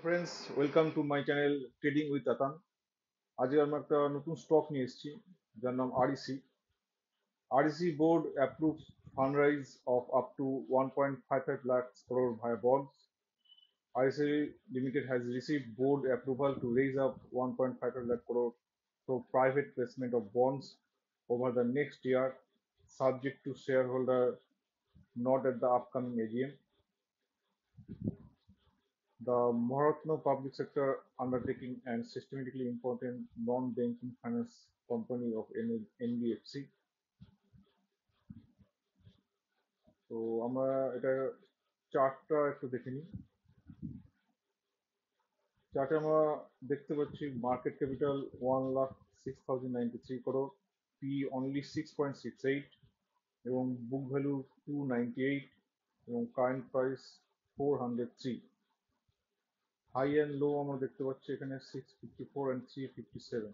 Friends, welcome to my channel trading with Atan. আজকে আমরা একটা নতুন স্টক নিয়ে এসেছি যার নাম REC. REC board approves fundraise of up to 1.55 lakhs crore via bonds. REC Limited has received board approval to raise up 1.55 lakh crore through private placement of bonds over the next year, subject to shareholder not at the upcoming AGM. The Maharatna Public Sector Undertaking and systematically important non-banking finance company of NBFC. তো আমরা এটা চার্টটা একটু দেখে নিই। চার্টে আমরা দেখতে পাচ্ছি market capital 1,06,093 crore, P only 6.68 এবং বুক ভ্যালু 298 এবং current price 403। High and low আমরা দেখতে পাচ্ছি এখানে 654 and 357।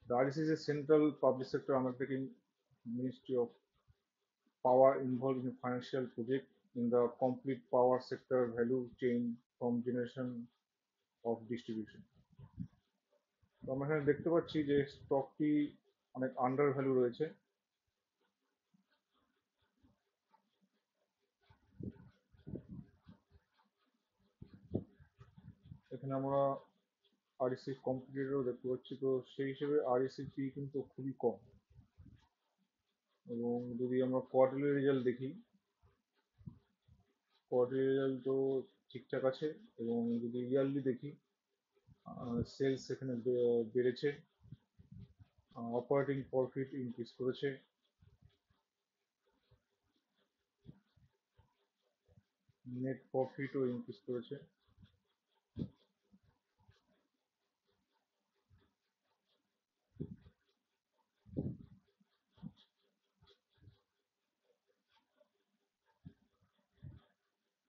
The REC is a central public sector undertaking Ministry of Power involved in financial project in the complete power sector value chain from generation of distribution. তো আমরা এখানে দেখতে পাচ্ছি যে স্টকটি অনেক আন্ডার ভ্যালু রয়েছে। এখানে আমরা আরইসি কম্পিটিটরও দেখতে পাচ্ছি, তো সেই হিসেবে আরইসি পি কিন্তু খুবই কম। এবং যদি আমরা কোয়ার্টারলি রেজাল্ট দেখি, কোয়ার্টারলি রেজাল্ট তো ঠিকঠাক আছে। এবং যদি ইয়ারলি দেখি, সেলস এখানে বেড়েছে, অপারেটিং প্রফিট ইনক্রিজ করেছে, নেট প্রফিটও ইনক্রিজ করেছে।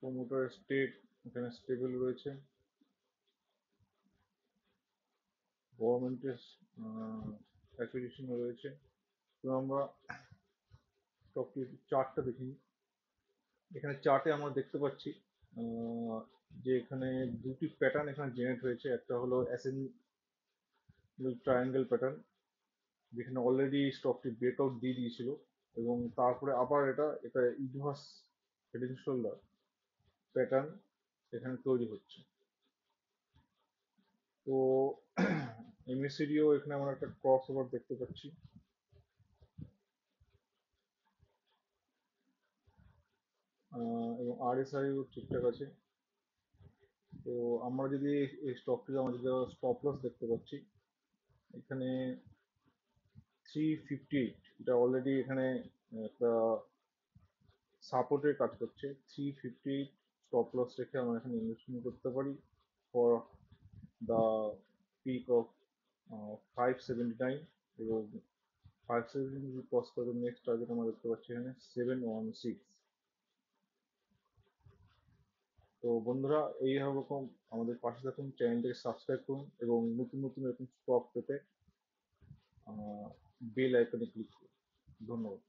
প্রোমোটার স্টেক এখানে স্টেবল রয়েছে। গভর্নমেন্টের অ্যাকুইজিশন রয়েছে। তো আমরা স্টকটির চার্টটা দেখি। এখানে চার্টে আমরা দেখতে পাচ্ছি যে এখানে দুটি প্যাটার্ন এখানে জেনারেট হয়েছে। একটা হলো অ্যাসেন্ডিং ট্রায়াঙ্গেল প্যাটার্ন, যেখানে অলরেডি স্টকটি ব্রেকআউট দিয়ে দিয়েছিল এবং তারপরে আবার এটা inverse head and shoulder pattern এখানে তৈরি হচ্ছে। তো এমএসিডিও এখানে আমরা একটা ক্রস ওভার দেখতে পাচ্ছি। এবং আরএসআইও ঠিকঠাক আছে। তো আমরা যদি এই স্টকটি আমাদের স্টপ লস দেখতে পাচ্ছি এখানে 358, এটা অলরেডি এখানে একটা সাপোর্টের কাজ করছে। 358 স্টপ লস রেখে আমরা এখানে ইনভেস্টমেন্ট করতে পারি ফর দ্য পিক অফ 579। এবং 570 যদি ক্রস করে নেক্সট টার্গেট আমরা দেখতে পাচ্ছি এখানে 716। তো বন্ধুরা, এই রকম আমাদের পাশে থাকুন, চ্যানেলটাকে সাবস্ক্রাইব করুন এবং নতুন নতুন এরকম স্টক পেতে বেল আইকনে ক্লিক করুন। ধন্যবাদ।